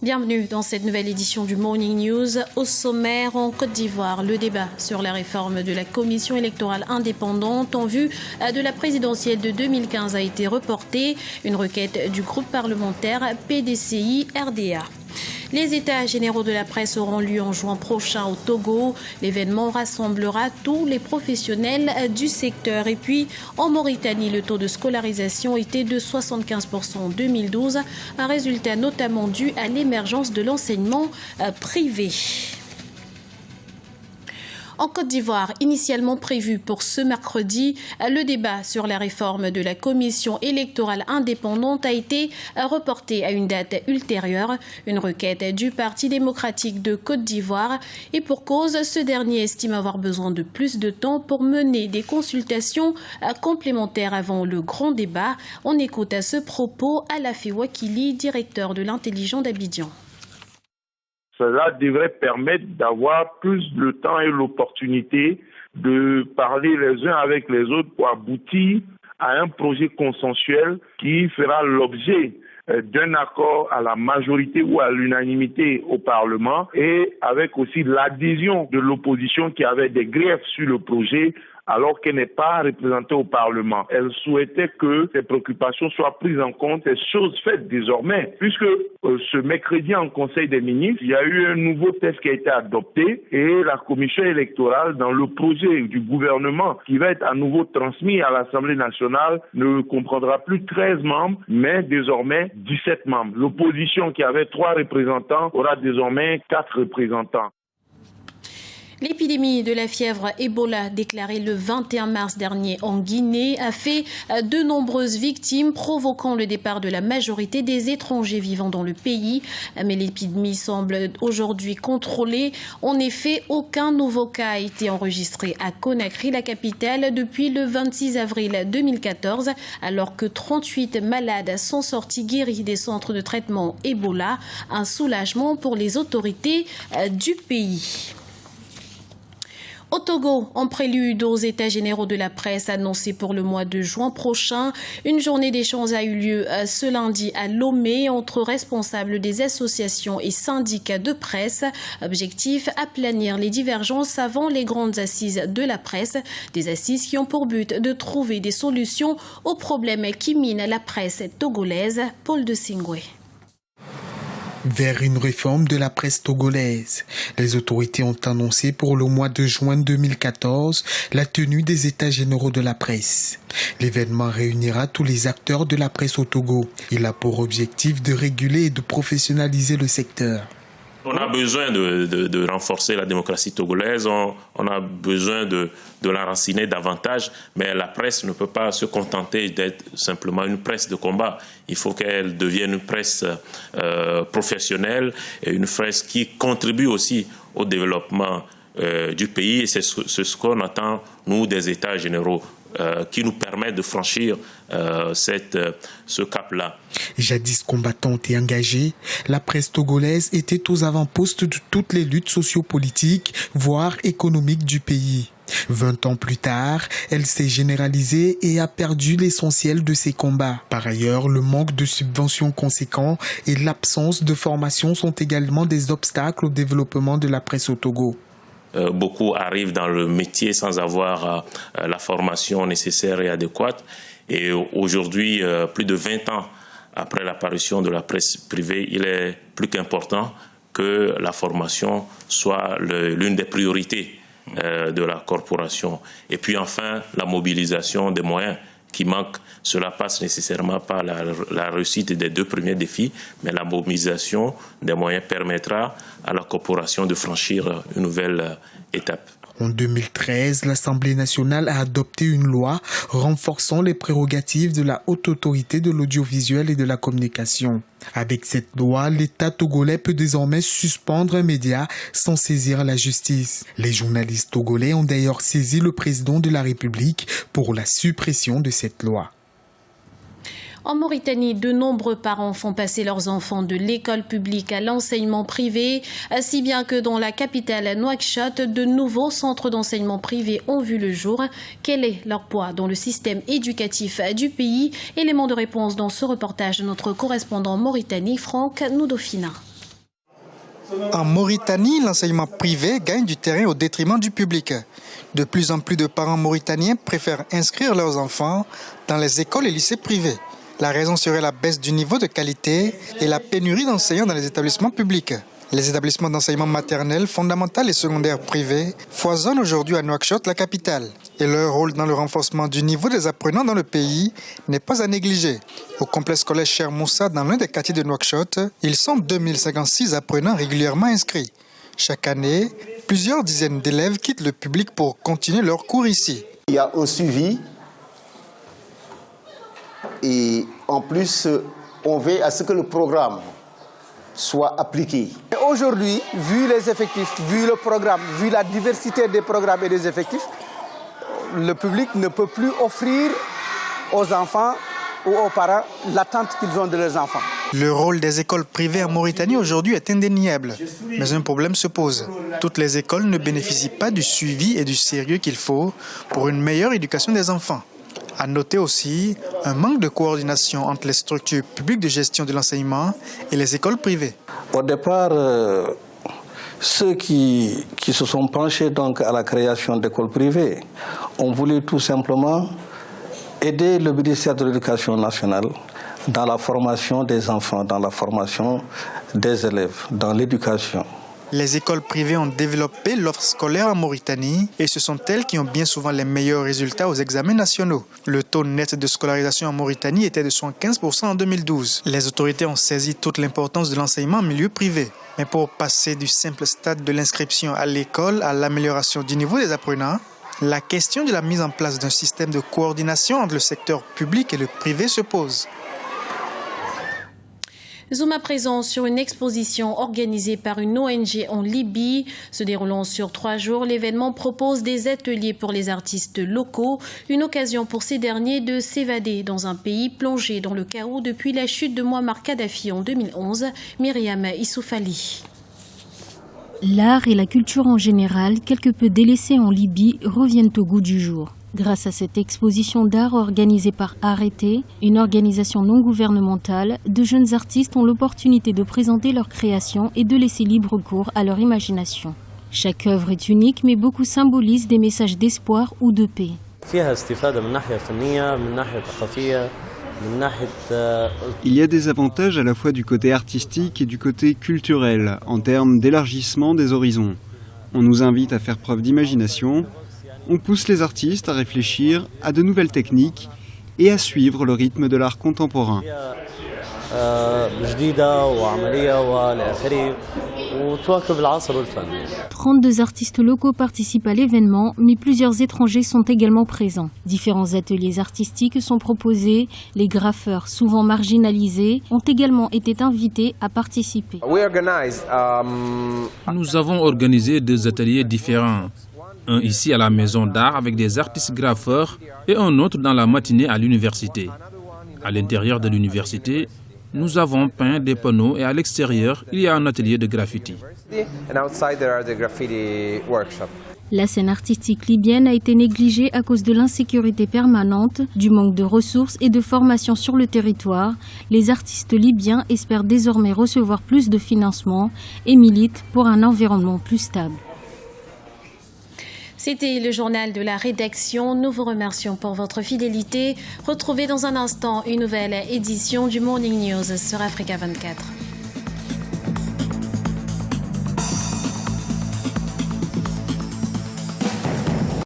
Bienvenue dans cette nouvelle édition du Morning News. Au sommaire, en Côte d'Ivoire, le débat sur la réforme de la commission électorale indépendante en vue de la présidentielle de 2015 a été reporté. Une requête du groupe parlementaire PDCI-RDA. Les États généraux de la presse auront lieu en juin prochain au Togo. L'événement rassemblera tous les professionnels du secteur. Et puis, en Mauritanie, le taux de scolarisation était de 75% en 2012, un résultat notamment dû à l'émergence de l'enseignement privé. En Côte d'Ivoire, initialement prévu pour ce mercredi, le débat sur la réforme de la commission électorale indépendante a été reporté à une date ultérieure. Une requête du Parti démocratique de Côte d'Ivoire. Et pour cause, ce dernier estime avoir besoin de plus de temps pour mener des consultations complémentaires avant le grand débat. On écoute à ce propos Alafé Wakili, directeur de l'intelligence d'Abidjan. Cela devrait permettre d'avoir plus de temps et l'opportunité de parler les uns avec les autres pour aboutir à un projet consensuel qui fera l'objet d'un accord à la majorité ou à l'unanimité au Parlement et avec aussi l'adhésion de l'opposition qui avait des griefs sur le projet alors qu'elle n'est pas représentée au Parlement. Elle souhaitait que ces préoccupations soient prises en compte, ces choses faites désormais, puisque ce mercredi en Conseil des ministres, il y a eu un nouveau texte qui a été adopté et la commission électorale, dans le projet du gouvernement qui va être à nouveau transmis à l'Assemblée nationale, ne comprendra plus 13 membres, mais désormais 17 membres. L'opposition qui avait 3 représentants aura désormais 4 représentants. L'épidémie de la fièvre Ebola déclarée le 21 mars dernier en Guinée a fait de nombreuses victimes, provoquant le départ de la majorité des étrangers vivant dans le pays. Mais l'épidémie semble aujourd'hui contrôlée. En effet, aucun nouveau cas a été enregistré à Conakry, la capitale, depuis le 26 avril 2014, alors que 38 malades sont sortis guéris des centres de traitement Ebola. Un soulagement pour les autorités du pays. Au Togo, en prélude aux États généraux de la presse annoncés pour le mois de juin prochain, une journée d'échange a eu lieu ce lundi à Lomé entre responsables des associations et syndicats de presse. Objectif, aplanir les divergences avant les grandes assises de la presse. Des assises qui ont pour but de trouver des solutions aux problèmes qui minent la presse togolaise. Paul de Singwe. Vers une réforme de la presse togolaise. Les autorités ont annoncé pour le mois de juin 2014 la tenue des États généraux de la presse. L'événement réunira tous les acteurs de la presse au Togo. Il a pour objectif de réguler et de professionnaliser le secteur. On a besoin de renforcer la démocratie togolaise, on a besoin de l'enraciner davantage, mais la presse ne peut pas se contenter d'être simplement une presse de combat. Il faut qu'elle devienne une presse professionnelle et une presse qui contribue aussi au développement du pays. Et c'est ce qu'on attend, nous, des États généraux, qui nous permettent de franchir ce cap-là. Jadis combattante et engagée, la presse togolaise était aux avant-postes de toutes les luttes sociopolitiques, voire économiques du pays. 20 ans plus tard, elle s'est généralisée et a perdu l'essentiel de ses combats. Par ailleurs, le manque de subventions conséquents et l'absence de formation sont également des obstacles au développement de la presse au Togo. Beaucoup arrivent dans le métier sans avoir la formation nécessaire et adéquate. Et aujourd'hui, plus de 20 ans après l'apparition de la presse privée, il est plus qu'important que la formation soit l'une des priorités de la corporation. Et puis enfin, la mobilisation des moyens qui manquent. Cela passe nécessairement par la réussite des 2 premiers défis, mais la mobilisation des moyens permettra à la corporation de franchir une nouvelle étape. En 2013, l'Assemblée nationale a adopté une loi renforçant les prérogatives de la haute autorité de l'audiovisuel et de la communication. Avec cette loi, l'État togolais peut désormais suspendre un média sans saisir la justice. Les journalistes togolais ont d'ailleurs saisi le président de la République pour la suppression de cette loi. En Mauritanie, de nombreux parents font passer leurs enfants de l'école publique à l'enseignement privé, si bien que dans la capitale Nouakchott, de nouveaux centres d'enseignement privé ont vu le jour. Quel est leur poids dans le système éducatif du pays? Élément de réponse dans ce reportage de notre correspondant en Mauritanie, Franck Noudofina. En Mauritanie, l'enseignement privé gagne du terrain au détriment du public. De plus en plus de parents mauritaniens préfèrent inscrire leurs enfants dans les écoles et lycées privés. La raison serait la baisse du niveau de qualité et la pénurie d'enseignants dans les établissements publics. Les établissements d'enseignement maternel, fondamental et secondaire privés foisonnent aujourd'hui à Nouakchott, la capitale. Et leur rôle dans le renforcement du niveau des apprenants dans le pays n'est pas à négliger. Au complexe scolaire Cher Moussa, dans l'un des quartiers de Nouakchott, ils sont 2056 apprenants régulièrement inscrits. Chaque année, plusieurs dizaines d'élèves quittent le public pour continuer leurs cours ici. Il y a un suivi et en plus, on veille à ce que le programme soit appliqué. Aujourd'hui, vu les effectifs, vu le programme, vu la diversité des programmes et des effectifs, le public ne peut plus offrir aux enfants ou aux parents l'attente qu'ils ont de leurs enfants. Le rôle des écoles privées en Mauritanie aujourd'hui est indéniable. Mais un problème se pose. Toutes les écoles ne bénéficient pas du suivi et du sérieux qu'il faut pour une meilleure éducation des enfants. À noter aussi un manque de coordination entre les structures publiques de gestion de l'enseignement et les écoles privées. Au départ, ceux qui se sont penchés donc à la création d'écoles privées ont voulu tout simplement aider le ministère de l'Éducation nationale dans la formation des enfants, dans la formation des élèves, dans l'éducation. Les écoles privées ont développé l'offre scolaire en Mauritanie et ce sont elles qui ont bien souvent les meilleurs résultats aux examens nationaux. Le taux net de scolarisation en Mauritanie était de 75% en 2012. Les autorités ont saisi toute l'importance de l'enseignement en milieu privé. Mais pour passer du simple stade de l'inscription à l'école à l'amélioration du niveau des apprenants, la question de la mise en place d'un système de coordination entre le secteur public et le privé se pose. Zoom à présent sur une exposition organisée par une ONG en Libye. Se déroulant sur 3 jours, l'événement propose des ateliers pour les artistes locaux, une occasion pour ces derniers de s'évader dans un pays plongé dans le chaos depuis la chute de Mouammar Kadhafi en 2011. Myriam Issoufali. L'art et la culture en général, quelque peu délaissés en Libye, reviennent au goût du jour. Grâce à cette exposition d'art organisée par Arrêté, une organisation non gouvernementale, de jeunes artistes ont l'opportunité de présenter leurs créations et de laisser libre cours à leur imagination. Chaque œuvre est unique, mais beaucoup symbolisent des messages d'espoir ou de paix. Il y a des avantages à la fois du côté artistique et du côté culturel, en termes d'élargissement des horizons. On nous invite à faire preuve d'imagination. On pousse les artistes à réfléchir à de nouvelles techniques et à suivre le rythme de l'art contemporain. 32 artistes locaux participent à l'événement, mais plusieurs étrangers sont également présents. Différents ateliers artistiques sont proposés. Les graffeurs, souvent marginalisés, ont également été invités à participer. Nous avons organisé 2 ateliers différents. Un ici à la maison d'art avec des artistes graffeurs et un autre dans la matinée à l'université. À l'intérieur de l'université, nous avons peint des panneaux et à l'extérieur, il y a un atelier de graffiti. La scène artistique libyenne a été négligée à cause de l'insécurité permanente, du manque de ressources et de formation sur le territoire. Les artistes libyens espèrent désormais recevoir plus de financement et militent pour un environnement plus stable. C'était le journal de la rédaction. Nous vous remercions pour votre fidélité. Retrouvez dans un instant une nouvelle édition du Morning News sur Africa 24.